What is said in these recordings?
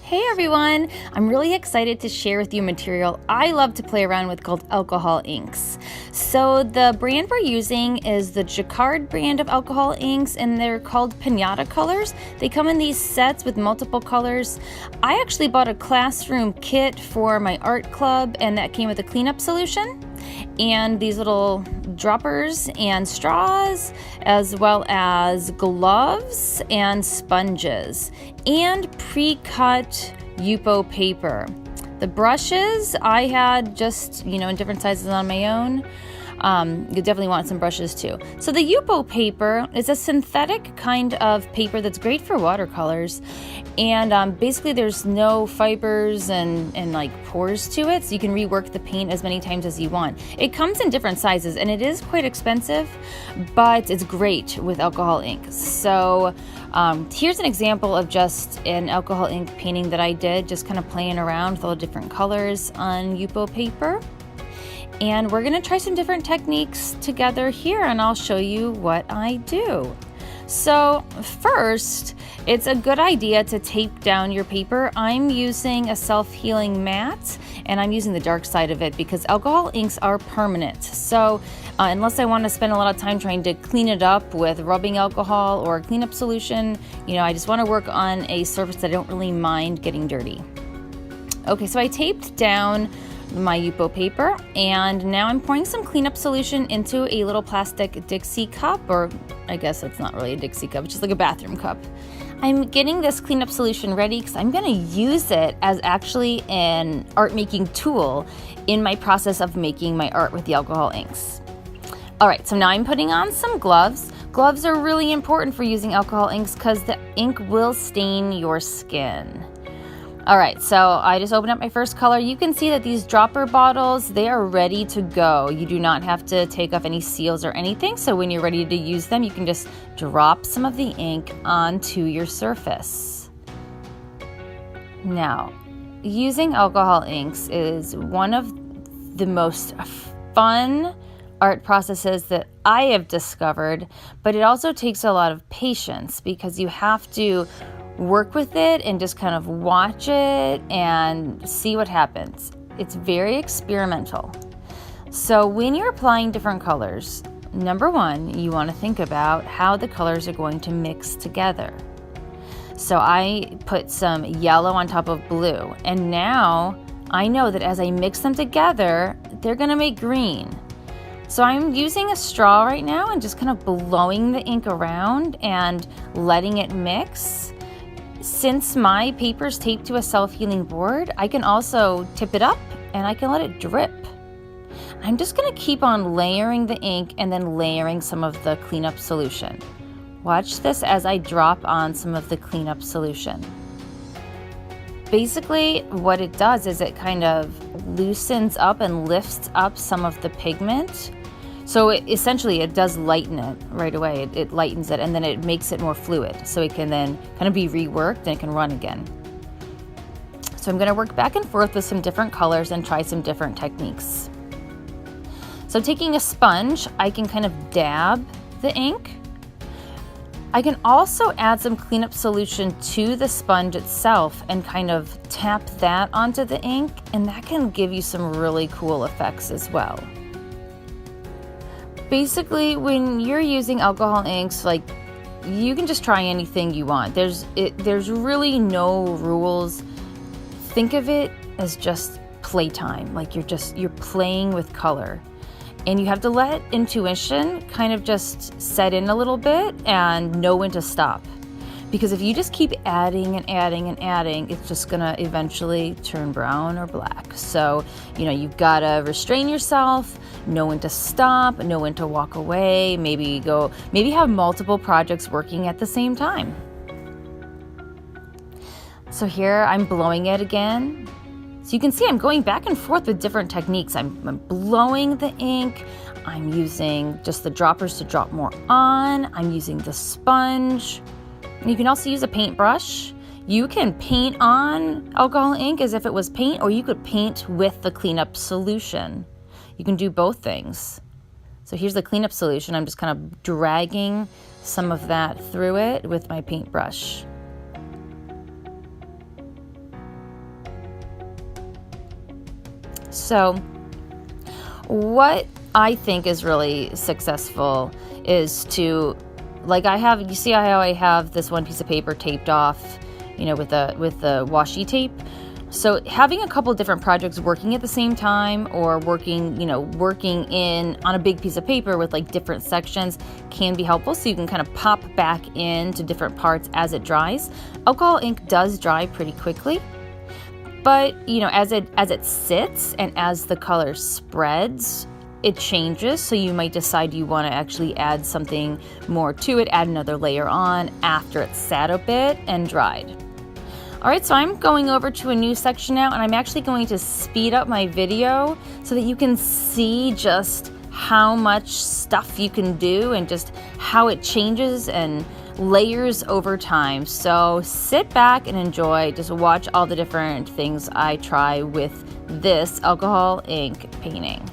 Hey everyone! I'm really excited to share with you material I love to play around with called alcohol inks. So the brand we're using is the Jacquard brand of alcohol inks, and they're called Pinata colors. They come in these sets with multiple colors. I actually bought a classroom kit for my art club, and that came with a cleanup solution and these little droppers and straws, as well as gloves and sponges and pre-cut Yupo paper. The brushes I had just, in different sizes on my own. You definitely want some brushes too. So the Yupo paper is a synthetic kind of paper that's great for watercolors, and basically there's no fibers and like pores to it, so you can rework the paint as many times as you want. It comes in different sizes and it is quite expensive, but it's great with alcohol ink. So here's an example of just an alcohol ink painting that I did, just kind of playing around with all the different colors on Yupo paper. And we're gonna try some different techniques together here, and I'll show you what I do. So first, it's a good idea to tape down your paper. I'm using a self-healing mat, and I'm using the dark side of it because alcohol inks are permanent. So unless I want to spend a lot of time trying to clean it up with rubbing alcohol or a cleanup solution, I just want to work on a surface that I don't really mind getting dirty. Okay, so I taped down my Yupo paper, and now I'm pouring some cleanup solution into a little plastic Dixie cup, or I guess it's not really a Dixie cup, it's just like a bathroom cup. I'm getting this cleanup solution ready because I'm going to use it as actually an art making tool in my process of making my art with the alcohol inks. Alright, so now I'm putting on some gloves. Gloves are really important for using alcohol inks because the ink will stain your skin. Alright, so I just opened up my first color. You can see that these dropper bottles, they are ready to go. You do not have to take off any seals or anything, so when you're ready to use them, you can just drop some of the ink onto your surface. Now, using alcohol inks is one of the most fun art processes that I have discovered, but it also takes a lot of patience because you have to work with it and just kind of watch it and see what happens. It's very experimental. So when you're applying different colors, number one, you want to think about how the colors are going to mix together. So I put some yellow on top of blue, and now I know that as I mix them together, they're going to make green. So I'm using a straw right now and just kind of blowing the ink around and letting it mix. Since my paper is taped to a self-healing board, I can also tip it up and I can let it drip. I'm just going to keep on layering the ink and then layering some of the cleanup solution. Watch this as I drop on some of the cleanup solution. Basically, what it does is it kind of loosens up and lifts up some of the pigment. So essentially it does lighten it right away. It lightens it, and then it makes it more fluid. So it can then kind of be reworked and it can run again. So I'm going to work back and forth with some different colors and try some different techniques. So taking a sponge, I can kind of dab the ink. I can also add some cleanup solution to the sponge itself and kind of tap that onto the ink, and that can give you some really cool effects as well. Basically, when you're using alcohol inks, you can just try anything you want. There's really no rules. Think of it as just playtime. You're playing with color. And you have to let intuition kind of just set in a little bit and know when to stop. Because if you just keep adding and adding and adding, it's just gonna eventually turn brown or black. So, you've gotta restrain yourself, know when to stop, know when to walk away, maybe have multiple projects working at the same time. So here I'm blowing it again. So you can see I'm going back and forth with different techniques. I'm blowing the ink, I'm using just the droppers to drop more on, I'm using the sponge. You can also use a paintbrush. You can paint on alcohol ink as if it was paint, or you could paint with the cleanup solution. You can do both things. So here's the cleanup solution. I'm just kind of dragging some of that through it with my paintbrush. So what I think is really successful is to, like, you see how I have this one piece of paper taped off, with the washi tape. So having a couple different projects working at the same time, or working in on a big piece of paper with like different sections, can be helpful. So you can kind of pop back into different parts as it dries. Alcohol ink does dry pretty quickly, but as it sits and as the color spreads, it changes. So you might decide you want to actually add something more to it, add another layer on after it's sat a bit and dried. All right, so I'm going over to a new section now, and I'm actually going to speed up my video so that you can see just how much stuff you can do and just how it changes and layers over time. So sit back and enjoy, just watch all the different things I try with this alcohol ink painting.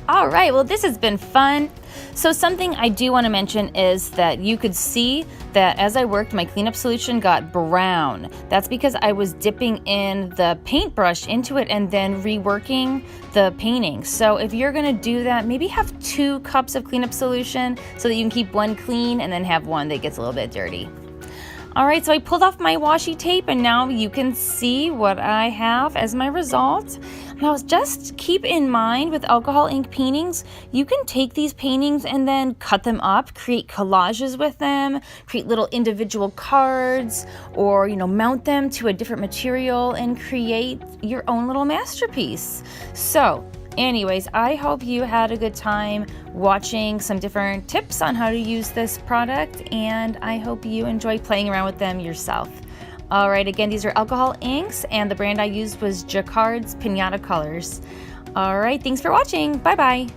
All right, well, this has been fun. So something I do want to mention is that you could see that as I worked, my cleanup solution got brown. That's because I was dipping in the paintbrush into it and then reworking the painting. So if you're going to do that, maybe have 2 cups of cleanup solution so that you can keep one clean and then have one that gets a little bit dirty. All right, so I pulled off my washi tape and now you can see what I have as my result. Now, just keep in mind with alcohol ink paintings, you can take these paintings and then cut them up, create collages with them, create little individual cards, or mount them to a different material and create your own little masterpiece. So anyways, I hope you had a good time watching some different tips on how to use this product, and I hope you enjoy playing around with them yourself. All right, again, these are alcohol inks, and the brand I used was Jacquard's Pinata Colors. All right, thanks for watching. Bye-bye.